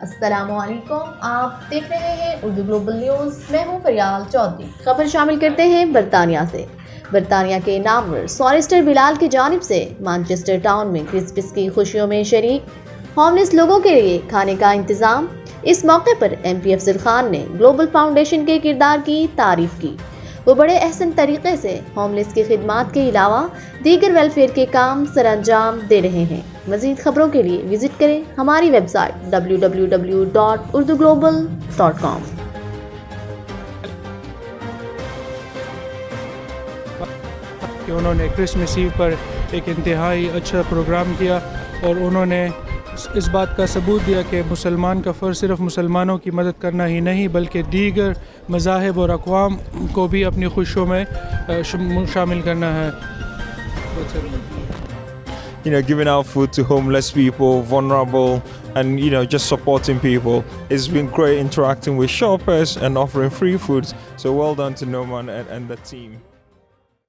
السلام علیکم، آپ دیکھ رہے ہیں اردو گلوبل نیوز، میں ہوں فریال چودھری۔ خبر شامل کرتے ہیں برطانیہ سے۔ برطانیہ کے نامور سوالسٹر بلال کی جانب سے مانچسٹر ٹاؤن میں کرسمس کی خوشیوں میں شریک ہوملیس لوگوں کے لیے کھانے کا انتظام۔ اس موقع پر ایم پی افضل خان نے گلوبل فاؤنڈیشن کے کردار کی تعریف کی۔ وہ بڑے احسن طریقے سے ہوملیس کی خدمات کے علاوہ دیگر ویلفیئر کے کام سر انجام دے رہے ہیں۔ مزید خبروں کے لیے وزٹ کریں ہماری ویب سائٹ www.urduglobal.com۔ کہ انہوں نے کرسمس ایو پر ایک انتہائی اچھا پروگرام کیا اور انہوں نے اس بات کا ثبوت دیا کہ مسلمان کا فرض صرف مسلمانوں کی مدد کرنا ہی نہیں بلکہ دیگر مذاہب اور اقوام کو بھی اپنی خوشیوں میں شامل کرنا ہے۔ Giving out food to homeless people, vulnerable, and just supporting people. It's been great interacting with shoppers and offering free foods. So well done to Norman and the team.